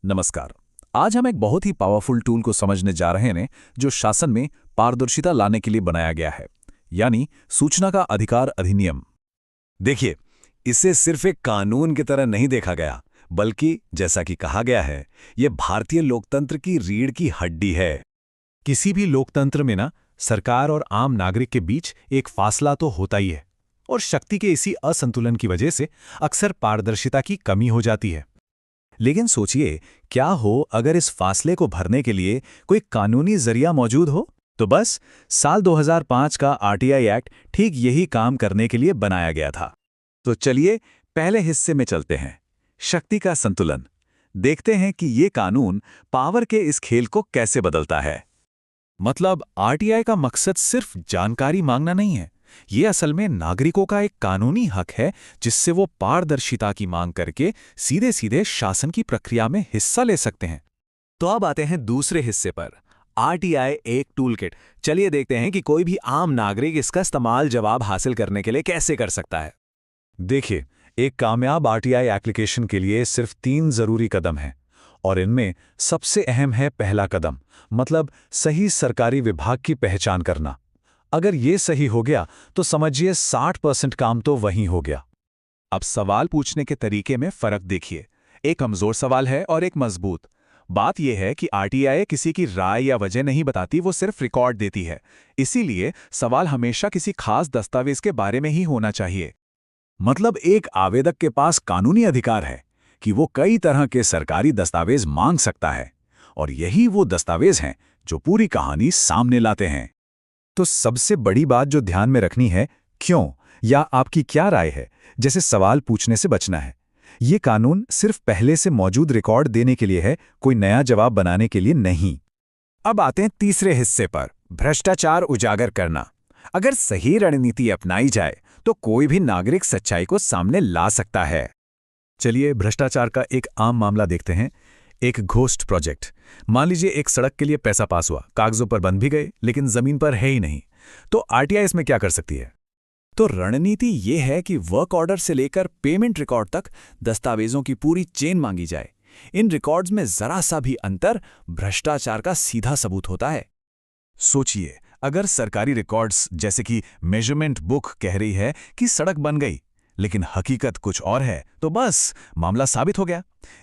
नमस्कार। आज हम एक बहुत ही पावरफुल टूल को समझने जा रहे हैं जो शासन में पारदर्शिता लाने के लिए बनाया गया है, यानी सूचना का अधिकार अधिनियम। देखिए, इसे सिर्फ एक कानून की तरह नहीं देखा गया, बल्कि जैसा कि कहा गया है, ये भारतीय लोकतंत्र की रीढ़ की हड्डी है। किसी भी लोकतंत्र में ना सरकार और आम नागरिक के बीच एक फासला तो होता ही है, और शक्ति के इसी असंतुलन की वजह से अक्सर पारदर्शिता की कमी हो जाती है। लेकिन सोचिए, क्या हो अगर इस फासले को भरने के लिए कोई कानूनी जरिया मौजूद हो? तो बस साल 2005 का आरटीआई एक्ट ठीक यही काम करने के लिए बनाया गया था। तो चलिए पहले हिस्से में चलते हैं, शक्ति का संतुलन। देखते हैं कि ये कानून पावर के इस खेल को कैसे बदलता है। मतलब आरटीआई का मकसद सिर्फ जानकारी मांगना नहीं है, ये असल में नागरिकों का एक कानूनी हक है जिससे वो पारदर्शिता की मांग करके सीधे सीधे शासन की प्रक्रिया में हिस्सा ले सकते हैं। तो अब आते हैं दूसरे हिस्से पर, आरटीआई एक टूलकिट। चलिए देखते हैं कि कोई भी आम नागरिक इसका इस्तेमाल जवाब हासिल करने के लिए कैसे कर सकता है। देखिए, एक कामयाब आरटीआई एप्लीकेशन के लिए सिर्फ 3 जरूरी कदम हैं, और इनमें सबसे अहम है पहला कदम, मतलब सही सरकारी विभाग की पहचान करना। अगर ये सही हो गया तो समझिए 60% काम तो वहीं हो गया। अब सवाल पूछने के तरीके में फर्क देखिए, एक कमजोर सवाल है और एक मजबूत। बात यह है कि आरटीआई किसी की राय या वजह नहीं बताती, वो सिर्फ रिकॉर्ड देती है। इसीलिए सवाल हमेशा किसी खास दस्तावेज के बारे में ही होना चाहिए। मतलब एक आवेदक के पास कानूनी अधिकार है कि वो कई तरह के सरकारी दस्तावेज मांग सकता है, और यही वो दस्तावेज हैं जो पूरी कहानी सामने लाते हैं। तो सबसे बड़ी बात जो ध्यान में रखनी है, क्यों या आपकी क्या राय है, जैसे सवाल पूछने से बचना है। ये कानून सिर्फ पहले से मौजूद रिकॉर्ड देने के लिए है, कोई नया जवाब बनाने के लिए नहीं। अब आते हैं तीसरे हिस्से पर, भ्रष्टाचार उजागर करना। अगर सही रणनीति अपनाई जाए तो कोई भी नागरिक सच्चाई को सामने ला सकता है। चलिए भ्रष्टाचार का एक आम मामला देखते हैं, एक घोस्ट प्रोजेक्ट। मान लीजिए एक सड़क के लिए पैसा पास हुआ, कागजों पर बन भी गए, लेकिन जमीन पर है ही नहीं। तो आरटीआई इसमें क्या कर सकती है? तो रणनीति ये है कि वर्क ऑर्डर से लेकर पेमेंट रिकॉर्ड तक दस्तावेजों की पूरी चेन मांगी जाए। इन रिकॉर्ड्स में जरा सा भी अंतर भ्रष्टाचार का सीधा सबूत होता है। सोचिए, अगर सरकारी रिकॉर्ड्स जैसे कि मेजरमेंट बुक कह रही है कि सड़क बन गई, लेकिन हकीकत कुछ और है, तो बस मामला साबित हो गया।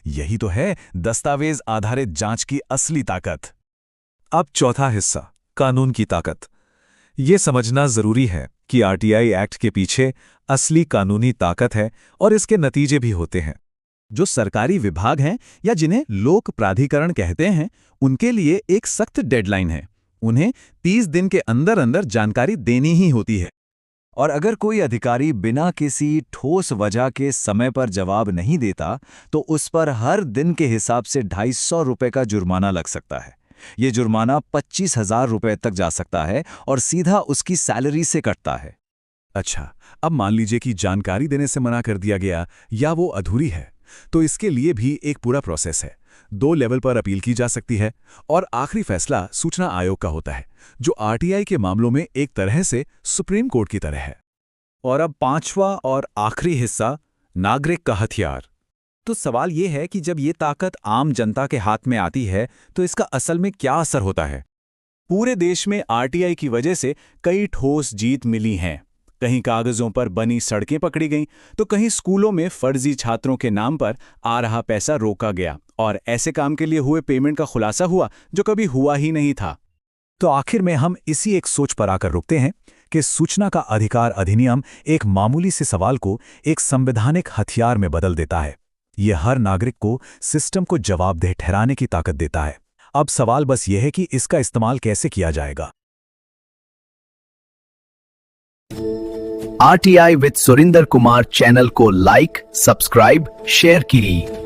यही तो है दस्तावेज आधारित जांच की असली ताकत। अब चौथा हिस्सा, कानून की ताकत। ये समझना जरूरी है कि आरटीआई एक्ट के पीछे असली कानूनी ताकत है और इसके नतीजे भी होते हैं। जो सरकारी विभाग हैं या जिन्हें लोक प्राधिकरण कहते हैं, उनके लिए एक सख्त डेडलाइन है। उन्हें 30 दिन के अंदर अंदर जानकारी देनी ही होती है। और अगर कोई अधिकारी बिना किसी ठोस वजह के समय पर जवाब नहीं देता तो उस पर हर दिन के हिसाब से 250 रुपये का जुर्माना लग सकता है। ये जुर्माना 25,000 रुपये तक जा सकता है और सीधा उसकी सैलरी से कटता है। अच्छा, अब मान लीजिए कि जानकारी देने से मना कर दिया गया या वो अधूरी है, तो इसके लिए भी एक पूरा प्रोसेस है। 2 लेवल पर अपील की जा सकती है और आखिरी फैसला सूचना आयोग का होता है, जो आरटीआई के मामलों में एक तरह से सुप्रीम कोर्ट की तरह है। और अब पांचवा और आखिरी हिस्सा, नागरिक का हथियार। तो सवाल यह है कि जब ये ताकत आम जनता के हाथ में आती है तो इसका असल में क्या असर होता है। पूरे देश में आरटीआई की वजह से कई ठोस जीत मिली हैं। कहीं कागजों पर बनी सड़कें पकड़ी गईं, तो कहीं स्कूलों में फर्जी छात्रों के नाम पर आ रहा पैसा रोका गया और ऐसे काम के लिए हुए पेमेंट का खुलासा हुआ जो कभी हुआ ही नहीं था। तो आखिर में हम इसी एक सोच पर आकर रुकते हैं कि सूचना का अधिकार अधिनियम एक मामूली से सवाल को एक संवैधानिक हथियार में बदल देता है। यह हर नागरिक को सिस्टम को जवाबदेह ठहराने की ताकत देता है। अब सवाल बस यह है कि इसका इस्तेमाल कैसे किया जाएगा। RTI with Surinder Kumar channel को लाइक, सब्सक्राइब, शेयर कीजिए।